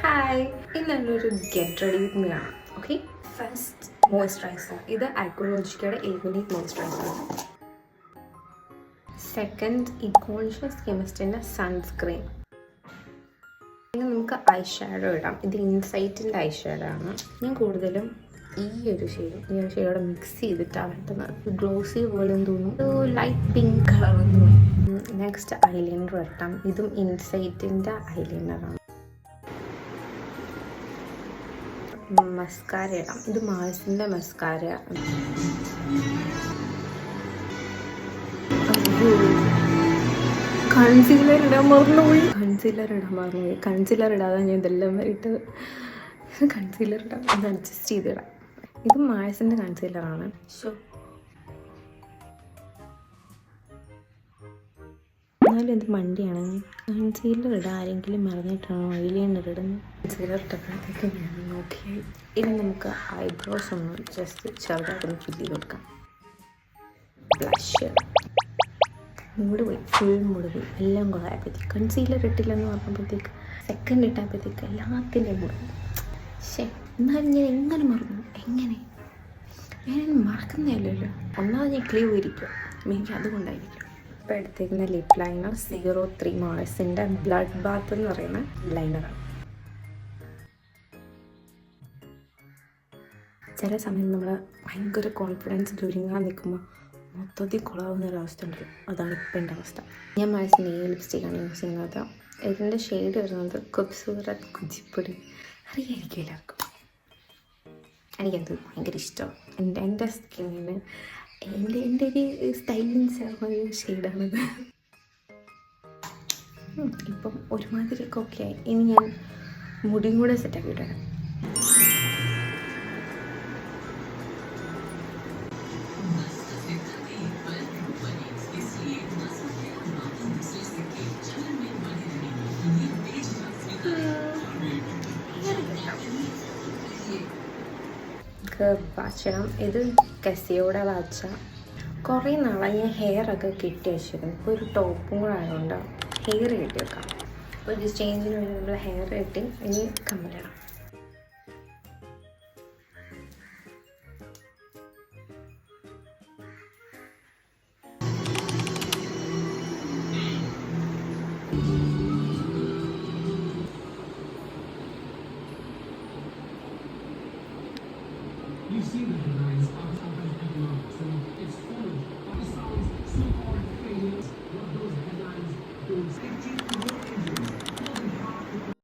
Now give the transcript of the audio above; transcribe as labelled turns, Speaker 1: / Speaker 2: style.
Speaker 1: Hi, ഇന്നൊരു get ready with me ആണ്. Okay, first moisturiser. ഇത് അക്വലോജിക്കയുടെ എലിമിനേറ്റ് മോയ്സ്ചറൈസർ. സെക്കൻഡ് ഇക്കോൺഷ്യസ് കെമിസ്റ്റിൻ്റെ സൺസ്ക്രീൻ. പിന്നെ നമുക്ക് ഐ ഷാഡോ ഇടാം. ഇത് ഇൻസൈറ്റിൻ്റെ ഐ ഷാഡോ ആണ്. ഞാൻ കൂടുതലും ഈ ഒരു ഷെയ്ഡോടെ മിക്സ് ചെയ്തിട്ടാണ് ഇട്ടുന്നത്. ഗ്ലോസി പോലും തോന്നും, ലൈറ്റ് പിങ്ക് കളർ തോന്നും. നെക്സ്റ്റ് ഐലൈനർ ഇട്ടാം. ഇതും ഇൻസൈറ്റിൻ്റെ ഐലൈനറാണ്. മസ്കാര ഇടാം. ഇത് മാൾസിൻ്റെ മസ്കാര. കൺസീലർ ഇടാൻ മറന്നുപോയി. കൺസീലർ ഇടാതെ ഞാൻ ഇതെല്ലാം ഇട്ട് കൺസീലർ ഇടാം. അത് അഡ്ജസ്റ്റ് ചെയ്തിടാം. ഇത് മാൾസിൻ്റെ കൺസീലറാണ്. എന്നാലും എന്ത് മണ്ടിയാണ്. കൺസീലർ ഇടാൻ ആരെങ്കിലും മറന്നിട്ടാണോ ഐലൈനർ ഇടുന്നത്? കൺസീലർ ഇട്ടപ്പോഴത്തേക്ക് ഞാൻ നോക്കി. ഇനി നമുക്ക് ഐബ്രോസ് ഒന്ന് ജസ്റ്റ് ചെറുതായിട്ടൊന്ന് ഫില്ല് ചെയ്ത് കൊടുക്കാം. ബ്ലഷ് മൂട് പോയി, ഫുൾ മൂട് പോയി. എല്ലാം കൂടെ ആയപ്പോഴത്തേക്ക് കൺസീലർ ഇട്ടില്ലെന്ന് പറഞ്ഞപ്പോഴത്തേക്ക് സെക്കൻഡ് ഇട്ടപ്പോഴത്തേക്ക് എല്ലാത്തിൻ്റെയും മൂട് പോയി. എന്നാലും ഞാൻ എങ്ങനെ മറന്നു? എങ്ങനെ ഞാൻ മറക്കുന്നതല്ലല്ലോ. ഒന്നാമത് ഞാൻ ക്ലീവ് ഇരിക്കും. മേ ബി അതുകൊണ്ടായിരിക്കും. ഇപ്പോൾ എടുത്തേക്കുന്ന ലിപ് ലൈനർ 03 മാൾസിൻ്റെ ബ്ലഡ് ബാത്ത് എന്ന് പറയുന്ന ലൈനറാണ്. ചില സമയം നമ്മൾ ഭയങ്കര കോൺഫിഡൻസിൽ ഒരുങ്ങാൻ നിൽക്കുമ്പോൾ മൊത്തത്തിൽ കുളാവുന്ന ഒരവസ്ഥ ഉണ്ട്. അതാണ് ഇപ്പം എൻ്റെ അവസ്ഥ. ഞാൻ മാൾസിൻ്റെ ഈ ലിപ്സ്റ്റിക്കാണ് യൂസ് ചെയ്യുന്നത്. ഇതിൻ്റെ ഷെയ്ഡ് വരുന്നത് ഖൂബ്സൂരത് കുച്ചിപ്പൊടി. അറിയായിരിക്കും എല്ലാവർക്കും. എനിക്കത് ഭയങ്കര ഇഷ്ടമാണ്. എൻ്റെ സ്കിന്നിന് എൻ്റെ ഒരു സ്റ്റൈലിങ് ചേർന്ന ഒരു ഷെയ്ഡാണിത്. ഇപ്പം ഒരുമാതിരിയൊക്കെ ഓക്കെ ആയി. ഇനി ഞാൻ മുടിയും കൂടെ സെറ്റാക്കിയിട്ടാണ്. വാച്ചണം. ഇത് കസിയോടെ വാച്ച. കുറേ നാളായി ഞാൻ ഹെയറൊക്കെ കെട്ടി വെച്ചിരുന്നു. ഇപ്പോൾ ഒരു ടോപ്പും കൂടെ ആയതുകൊണ്ട് ഹെയർ കെട്ടി വെക്കാം. അപ്പോൾ ഒരു ചേഞ്ചിന് വേണ്ടി നമ്മൾ ഹെയർ കെട്ടി ഇനി കമ്മലിടാം.
Speaker 2: You see that?